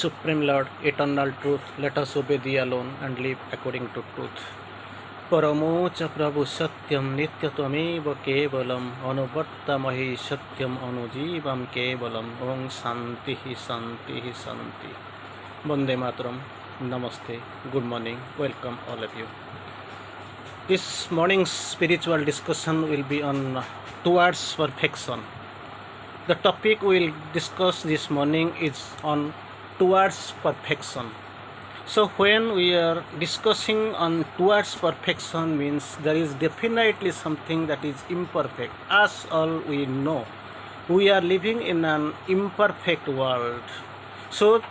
Supreme Lord, eternal truth, let us obey Thee alone and live according to truth. Paramo cha Prabhu Satyam Nityatvamev Kevalam Anuvartamahi Satyam Anujivam Kevalam Om Shantihi Shantihi Shanti. Vande Mataram. Namaste. Good morning. Welcome all of you. This morning's spiritual discussion will be on towards perfection. The topic we will discuss this morning is on towards perfection. So when we are discussing on towards perfection means there is definitely something that is imperfect. As all we know, we are living in an imperfect world. So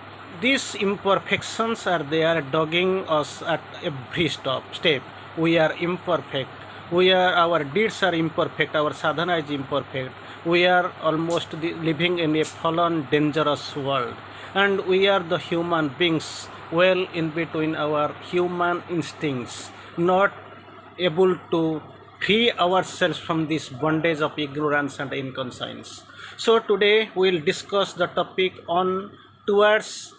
these imperfections are there dogging us at every step. We are imperfect. Our deeds are imperfect. Our sadhana is imperfect. We are almost living in a fallen, dangerous world. And we are the human beings well in between our human instincts, not able to free ourselves from this bondage of ignorance and inconscience. So today we will discuss the topic on towards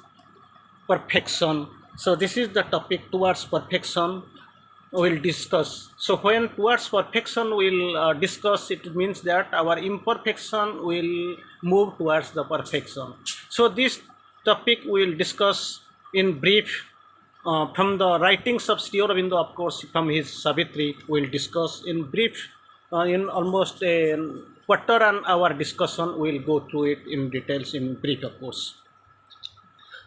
perfection. So this is the topic towards perfection we'll discuss. So when towards perfection we'll discuss, it means that our imperfection will move towards the perfection. So this topic we'll discuss in brief from the writings of Sri Aurobindo, of course, from his Savitri. We'll discuss in brief in almost a quarter an hour discussion. We'll go through it in details in brief, of course.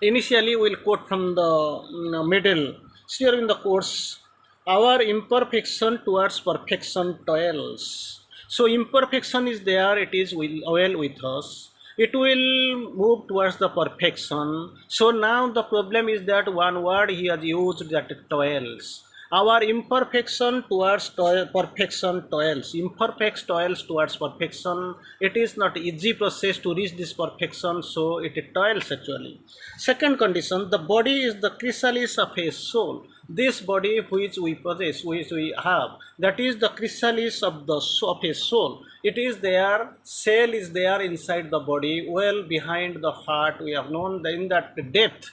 Initially, we'll quote from the middle. Sri Aurobindo quotes, "Our imperfection towards perfection toils." So imperfection is there, it is well with us. It will move towards the perfection. So now the problem is that one word he has used, that toils. Our imperfection towards perfection toils. Imperfect toils towards perfection. It is not easy process to reach this perfection, so it toils actually. Second condition, the body is the chrysalis of a soul. This body which we possess, which we have, that is the chrysalis of a soul. It is there, cell is there inside the body, well behind the heart. We have known that in that depth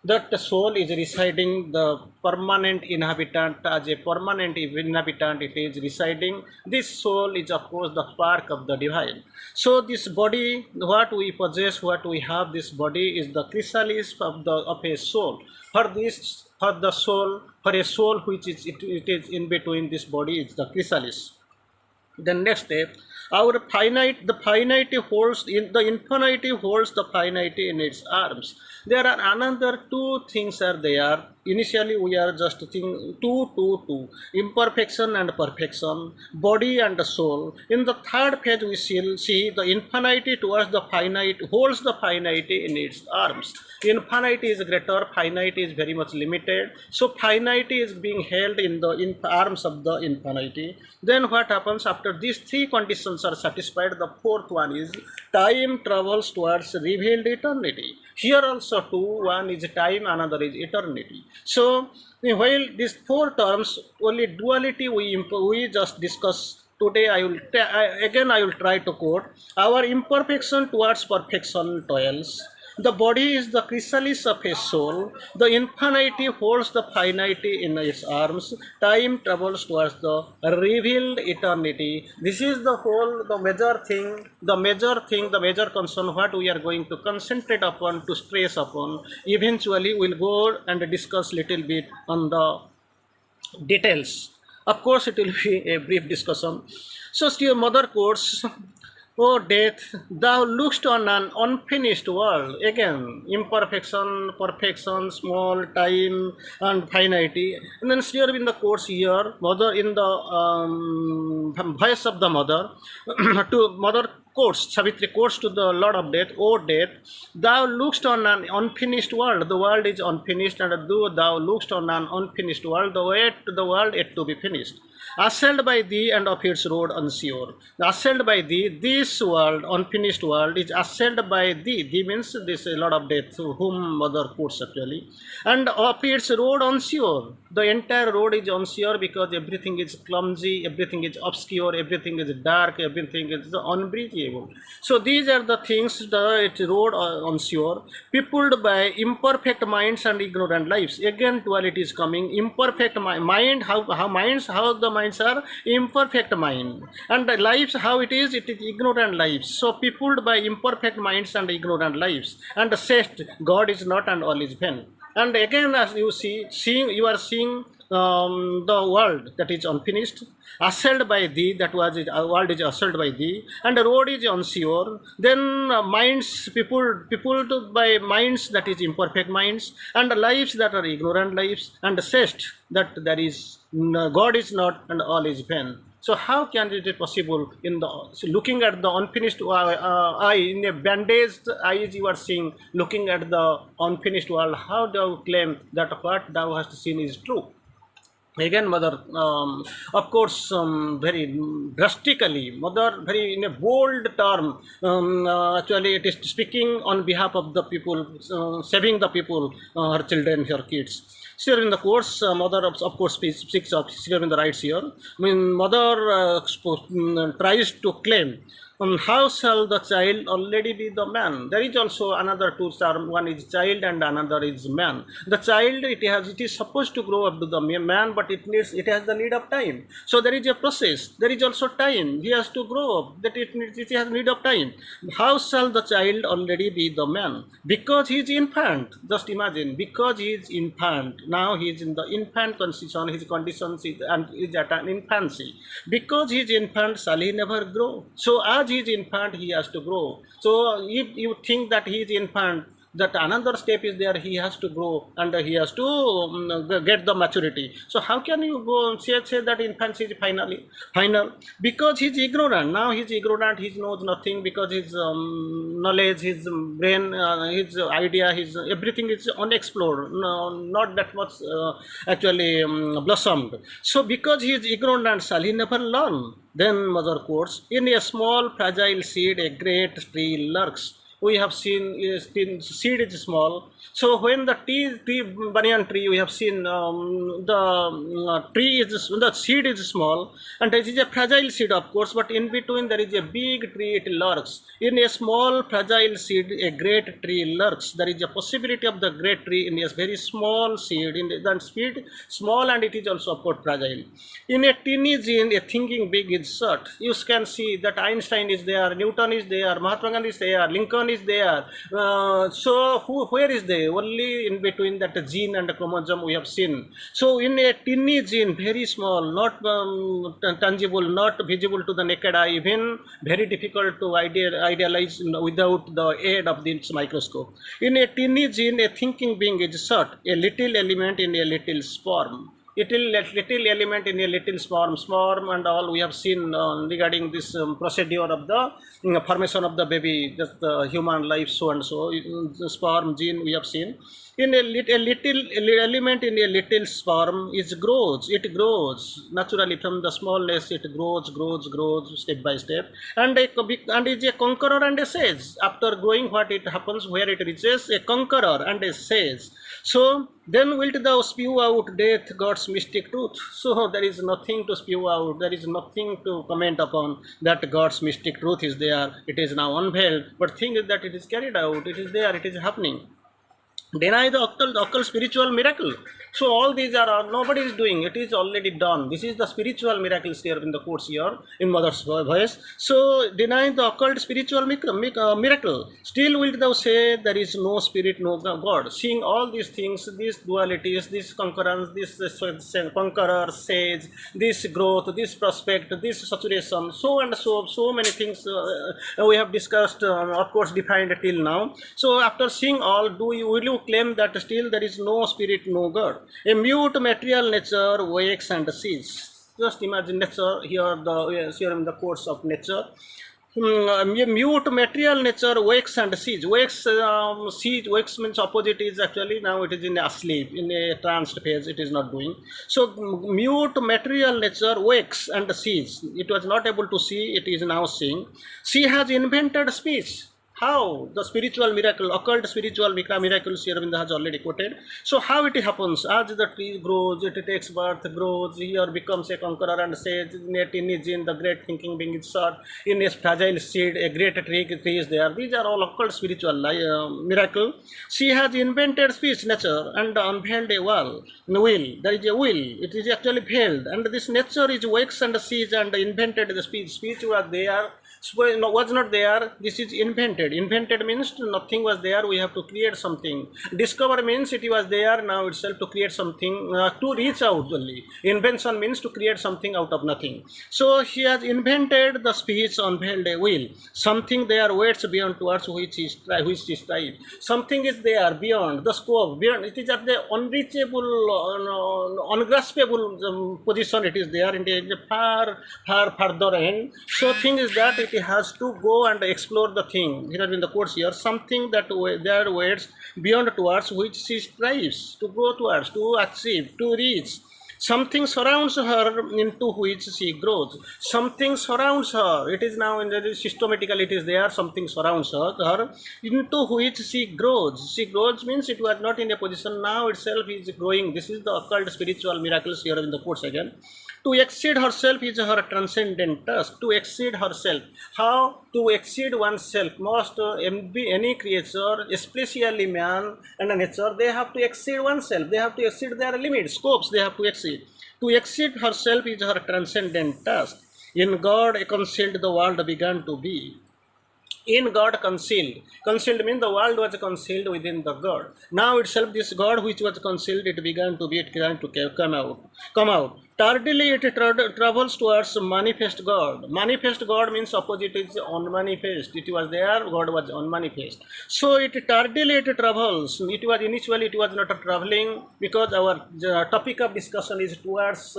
that the soul is residing, the permanent inhabitant. As a permanent inhabitant it is residing. This soul is of course the spark of the divine. So this body, what we possess, what we have, this body is the chrysalis of a soul. For the soul, for a soul which is it is in between this body, is the chrysalis. The next step, the infinity holds the finity in its arms. There are another two things are there. Initially we are just thinking two, imperfection and perfection, body and the soul. In the third phase we see the infinity towards the finite holds the finity in its arms. Infinity is greater, finity is very much limited. So finity is being held in the arms of the infinity. Then what happens after these three conditions are satisfied? The fourth one is time travels towards revealed eternity. Here also two, one is time, another is eternity. So while these four terms, only duality we just discuss today. I will try to quote, our imperfection towards perfection toils. The body is the chrysalis of a soul. The infinity holds the finity in its arms. Time travels towards the revealed eternity. This is the major concern, what we are going to concentrate upon, to stress upon. Eventually, we'll go and discuss little bit on the details. Of course, it will be a brief discussion. So, still mother quotes, "O death, thou lookst on an unfinished world." Again, imperfection, perfection, small, time, and finity. And then Sri Aurobindo quotes here, mother in the voice of the mother, to mother quotes, Savitri quotes to the Lord of Death, "O death, thou lookst on an unfinished world." The world is unfinished, and thou lookst on an unfinished world, the world yet to be finished. Assailed by thee and of its road unsure. Assailed by thee, this world, unfinished world, is assailed by thee. Thee means this Lord of Death, whom mother quotes actually. And of its road unsure. The entire road is unsure because everything is clumsy, everything is obscure, everything is dark, everything is unbridgeable. unstable. So these are the things that it rode on shore, peopled by imperfect minds and ignorant lives. Again, duality is coming. Imperfect mind, how the minds are imperfect mind, and the lives, how it is ignorant lives. So peopled by imperfect minds and ignorant lives, and said God is not and all is vain. And again, as you you are seeing the world that is unfinished, assailed by thee, that was it, world is assailed by thee, and the road is unsure. Then minds, people by minds that is imperfect minds, and lives that are ignorant lives, and said that there is God is not and all is vain. So how can it be possible in the looking at the unfinished eye, in a bandaged eyes you are seeing, looking at the unfinished world? How do you claim that what thou hast seen is true? Again, mother, of course, very drastically, mother, very in a bold term, actually it is speaking on behalf of the people, saving the people, her children, her kids. Here in the course, mother of course speaks of here in the rights here. I mean, mother tries to claim, how shall the child already be the man? There is also another two term. One is child and another is man. The child, it is supposed to grow up to the man, but it has the need of time. So there is a process. There is also time. He has to grow up. That it has need of time. How shall the child already be the man? Because he is infant. Just imagine. Because he is infant. Now he is in the infant condition. His condition is at an infancy. Because he is infant, shall he never grow? So as he is infant, he has to grow. So if you think that he is infant, that another step is there, he has to grow and he has to get the maturity. So how can you go say that infancy is final? Because he is ignorant. Now he is ignorant, he knows nothing, because his knowledge, his brain, his idea, his everything is unexplored, not that much actually blossomed. So because he is ignorant, shall he never learn? Then mother quotes, in a small fragile seed a great tree lurks. We have seen seed is small. So when the banyan tree, we have seen the seed is small, and it is a fragile seed, of course, but in between there is a big tree, it lurks. In a small fragile seed, a great tree lurks. There is a possibility of the great tree in a very small seed, in the seed small, and it is also, of course, fragile. In a teeny gene, a thinking big is short. You can see that Einstein is there, Newton is there, Mahatma Gandhi is there, Lincoln is there. So where is there? Only in between that gene and the chromosome we have seen. So in a teeny gene, very small, not tangible, not visible to the naked eye, even very difficult to idealize without the aid of this microscope. In a teeny gene, a thinking being is short, a little element in a little sperm. Little element in a little sperm and all we have seen regarding this procedure of the formation of the baby, just the human life, so and so, the sperm gene we have seen. In a little element in a little sperm it grows naturally from the smallness. It grows step by step, and is a conqueror and a sage. After growing, what it happens, where it reaches, a conqueror and a sage. So then wilt thou spew out death, God's mystic truth? So there is nothing to spew out, there is nothing to comment upon, that God's mystic truth is there, it is now unveiled, but thing is that it is carried out, it is there, it is happening. Deny the occult spiritual miracle. So all these are nobody is doing, it is already done. This is the spiritual miracles here in the course here in mother's voice. So deny the occult spiritual miracle. Still wilt thou say there is no spirit, no God? Seeing all these things, these dualities, this concurrence, this conqueror, sage, this growth, this prospect, this saturation, so and so many things we have discussed, of course defined till now. So after seeing all, will you claim that still there is no spirit, no God? A mute material nature wakes and sees. Just imagine nature here, here in the course of nature. A mute material nature wakes and sees. Wakes means opposite is actually now it is in a sleep, in a trance phase. It is not doing. So mute material nature wakes and sees. It was not able to see. It is now seeing. She has invented speech. how the spiritual miracle, occult spiritual miracles Sri Aurobindo has already quoted. So how it happens? As the tree grows, it takes birth, grows, here becomes a conqueror and says, in his gene, the great thinking being is sought, in a fragile seed, a great tree is there. These are all occult spiritual miracle. She has invented speech, nature, and unveiled a will. There is a will. It is actually veiled, and this nature is wakes and sees and invented the speech. Speech was there, was not there. This is invented. Invented means nothing was there, we have to create something. Discover means it was there now itself to create something, to reach out only. Invention means to create something out of nothing. So she has invented the speech, unveiled a will. Something there waits beyond towards which is strive. Something is there beyond the scope, beyond, it is at the unreachable, ungraspable position. It is there in the far further end. So thing is that it has to go and explore the thing. Here in the course here, something that there waits beyond towards which she strives to go towards, to achieve, to reach. Something surrounds her into which she grows. Something surrounds her. It is now in the systematically it is there. Something surrounds her into which she grows. She grows means it was not in a position, now itself is growing. This is the occult spiritual miracles here in the course again. To exceed herself is her transcendent task. To exceed herself. How to exceed oneself? Most any creature, especially man and nature, they have to exceed oneself. They have to exceed their limits, scopes. They have to exceed. To exceed herself is her transcendent task. In God concealed the world began to be. In God concealed. Concealed means the world was concealed within the God. Now itself this God which was concealed, it began to be, it began to come out. Tardily it travels towards manifest God. Manifest God means opposite is unmanifest. It was there, God was unmanifest. So it tardily it travels. It was initially it was not traveling, because our topic of discussion is towards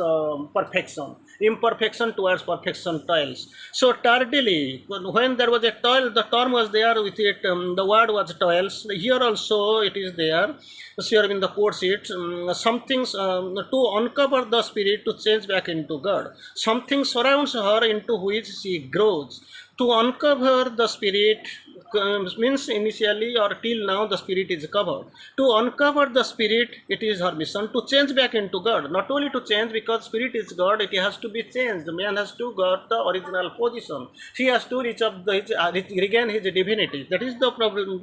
perfection. Imperfection towards perfection toils. So tardily, when there was a toil, the term was there with it, the word was toils. Here also it is there. Here in the quotes it, something to uncover the spirit, to change back into God. Something surrounds her into which she grows. To uncover the spirit means initially or till now the spirit is covered. To uncover the spirit, it is her mission. To change back into God. Not only to change, because spirit is God, it has to be changed. The man has to got the original position. He has to reach up regain his divinity. That is the problem.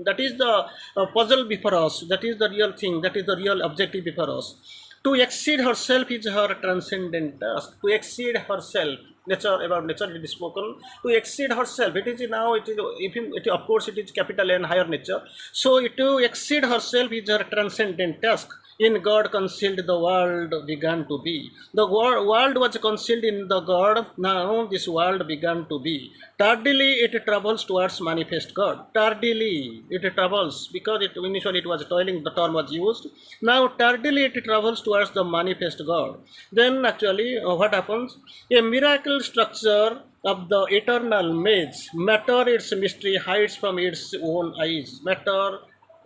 That is the puzzle before us. That is the real thing. That is the real objective before us. To exceed herself is her transcendent task. To exceed herself. Nature, about nature it is spoken. To exceed herself, it is now, of course it is capital N, higher nature. So to exceed herself is her transcendent task. In God concealed the world began to be. The world was concealed in the God, now this world began to be. Tardily it travels towards manifest God. Tardily it travels, because initially it was toiling, the term was used. Now tardily it travels towards the manifest God. Then actually what happens? A miracle structure of the eternal maze. Matter its mystery hides from its own eyes. Matter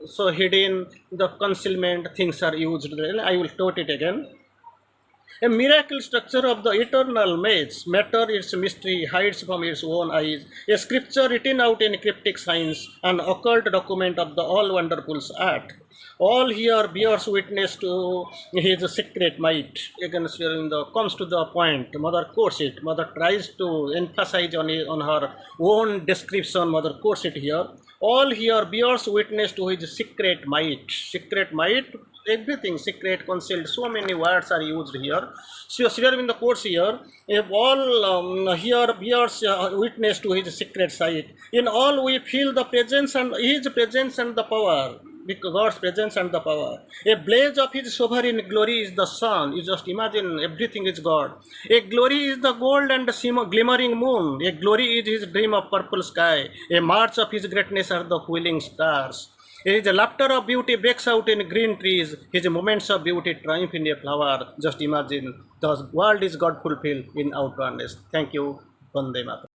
so hidden, the concealment things are used. I will quote it again. A miracle structure of the eternal maze. Matter its mystery hides from its own eyes. A scripture written out in cryptic signs, an occult document of the all wonderful art. All here bears witness to his secret might. Again, comes to the point. Mother quotes it. Mother tries to emphasize on her own description. Mother quotes it here. All here bears witness to his secret might. Secret might, everything secret, concealed. So many words are used here. So here in the course here, if all here bears witness to his secret sight. In all we feel the presence and his presence and the power. God's presence and the power. A blaze of his sovereign glory is the sun. You just imagine, everything is God. A glory is the gold and the glimmering moon. A glory is his dream of purple sky. A march of his greatness are the wheeling stars. His laughter of beauty breaks out in green trees. His moments of beauty triumph in a flower. Just imagine, the world is God fulfilled in outwardness. Thank you. Vande Mataram.